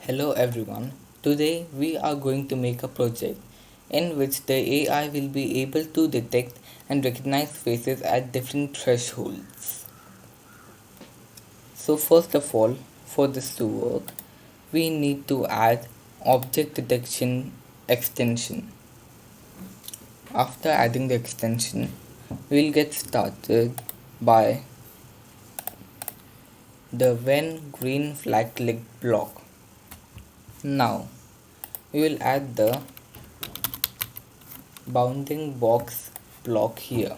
Hello everyone. Today we are going to make a project in which the AI will be able to detect and recognize faces at different thresholds. So first of all, for this to work, we need to add object detection extension. After adding the extension, we'll get started by the when green flag clicked block. Now we will add the bounding box block here.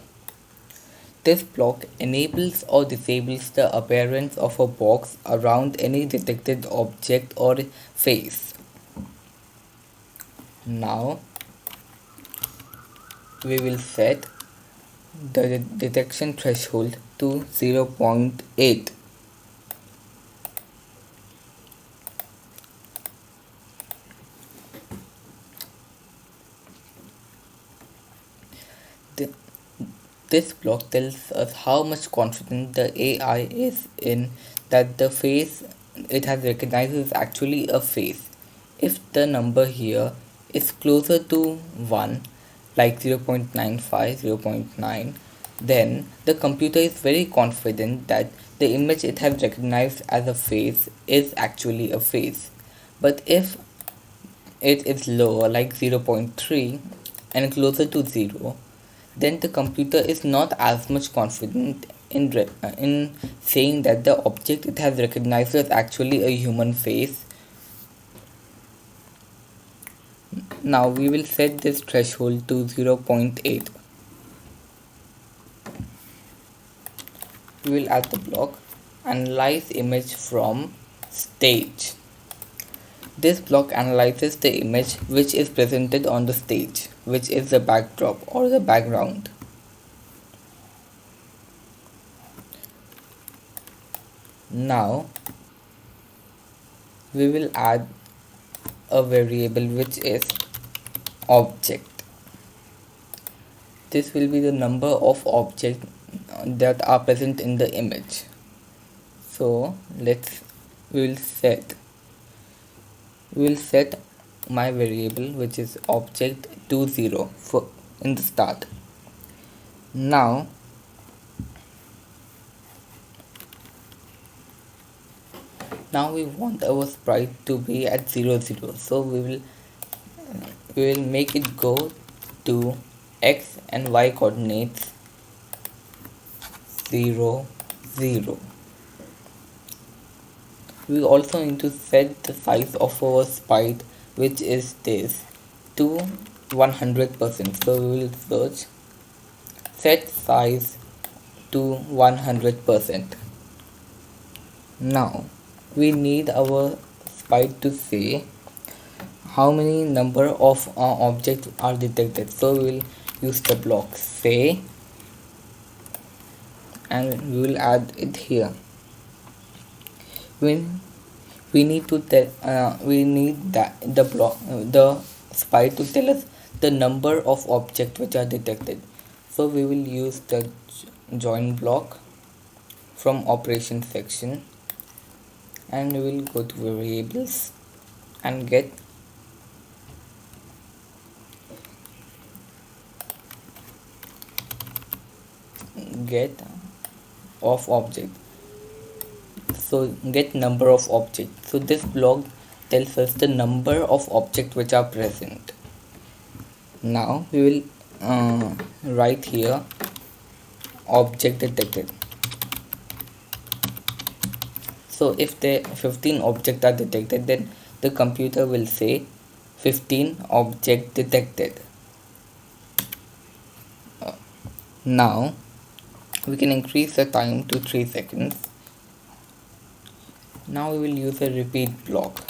This block enables or disables the appearance of a box around any detected object or face. Now we will set the detection threshold to 0.8. This block tells us how much confident the AI is in that the face it has recognized is actually a face. If the number here is closer to 1, like 0.95, 0.9, then the computer is very confident that the image it has recognized as a face is actually a face. But if it is lower, like 0.3 and closer to 0, then the computer is not as much confident in saying that the object it has recognized is actually a human face. Now we will set this threshold to 0.8. We will add the block analyze image from stage. This block analyzes the image which is presented on the stage, which is the backdrop or the background. Now we will add a variable which is object. This will be the number of objects that are present in the image. So we will set my variable which is object to 0 for in the start. Now we want our sprite to be at 0 0, so we will make it go to x and y coordinates 0 0. We also need to set the size of our sprite, which is this, to 100%. So we will search set size to 100%. Now we need our sprite to say how many number of objects are detected. So we will use the block say and we will add it here. We need to the sprite to tell us the number of objects which are detected. So we will use the join block from operation section and we will go to variables and get of object. So get number of objects. So this block tells us the number of objects which are present. Now we will write here object detected. So if the 15 objects are detected, then the computer will say 15 object detected. Now we can increase the time to 3 seconds. Now we will use a repeat block.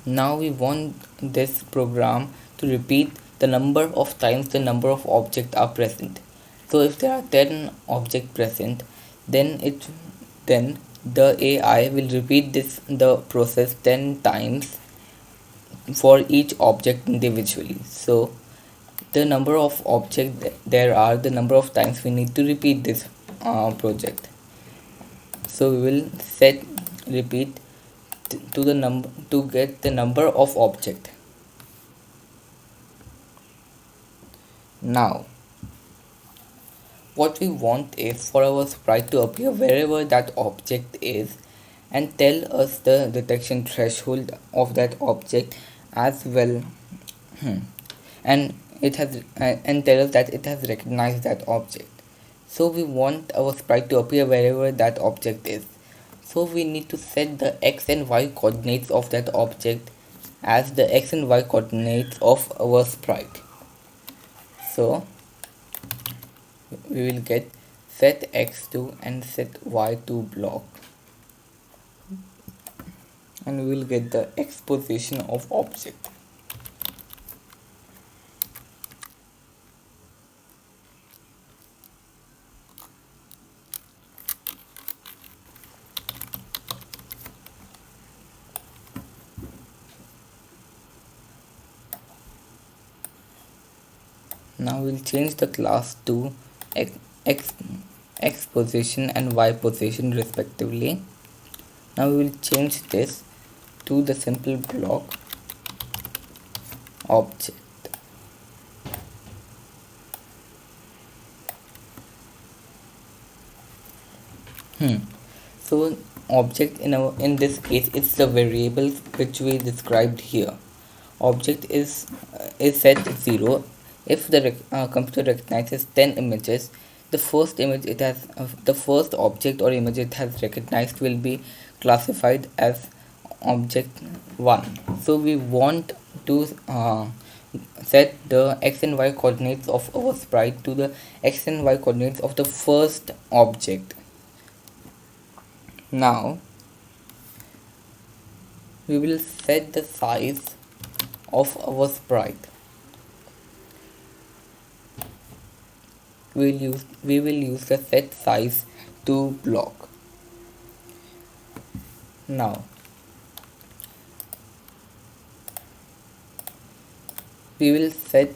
Now we want this program to repeat the number of times the number of objects are present. So if there are 10 objects present, then the AI will repeat the process 10 times for each object individually. So the number of objects there are, the number of times we need to repeat this project. So we will set repeat to the number to get the number of object. Now what we want is for our sprite to appear wherever that object is and tell us the detection threshold of that object as well. And it has and tell us that it has recognized that object. So we want our sprite to appear wherever that object is. So we need to set the x and y coordinates of that object as the x and y coordinates of our sprite. So we will get set x2 and set y2 block, and we will get the x position of object. Now we'll change the class to x position and y position respectively. Now we will change this to the simple block object. So object in this case is the variable which we described here. Object is set 0 if the computer recognizes 10 images. The first image it has the first object or image it has recognized will be classified as object 1. So we want to set the x and y coordinates of our sprite to the x and y coordinates of the first object. Now we will set the size of our sprite. We will use the set size to block. Now we will set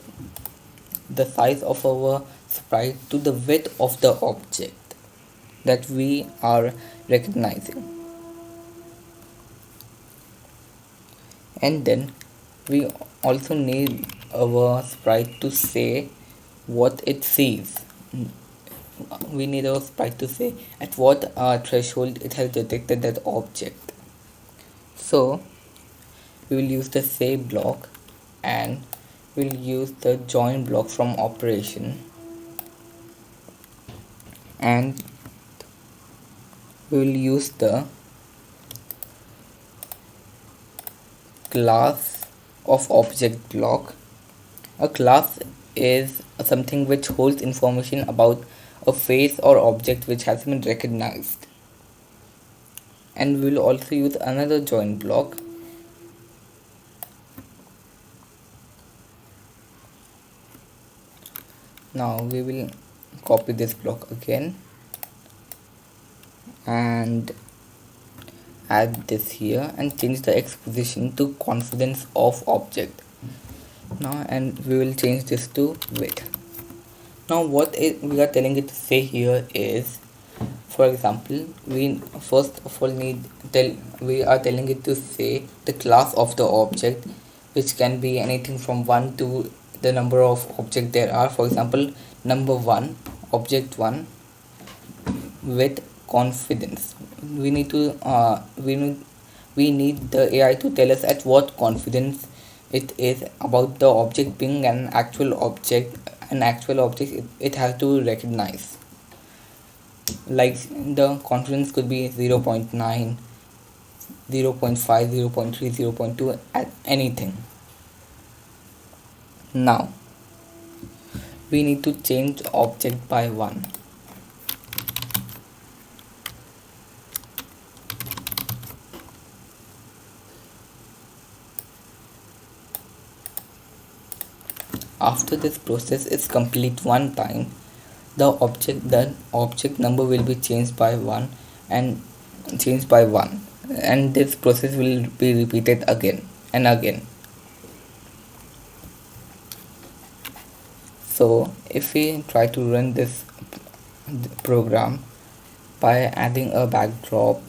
the size of our sprite to the width of the object that we are recognizing, and then we also need our sprite to say what it sees. We need our sprite to say at what threshold it has detected that object. So we will use the say block and we'll use the join block from operation, and we will use the class of object block. A class is something which holds information about a face or object which has been recognized. And we will also use another join block. Now we will copy this block again and add this here and change the x position to confidence of object. Now and we will change this to width. Now what we are telling it to say here is, for example, we first of all we are telling it to say the class of the object, which can be anything from 1 to the number of objects there are. For example, number 1, object 1 with confidence. We need to we need the AI to tell us at what confidence it is about the object being an actual object. It has to recognize. Like the confidence could be 0.9, 0.5, 0.3, 0.2, at anything. Now we need to change object by 1. After this process is complete one time, the object number will be changed by 1 and this process will be repeated again and again. So if we try to run this program by adding a backdrop,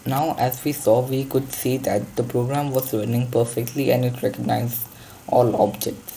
now as we saw, we could see that the program was running perfectly and it recognized all objects.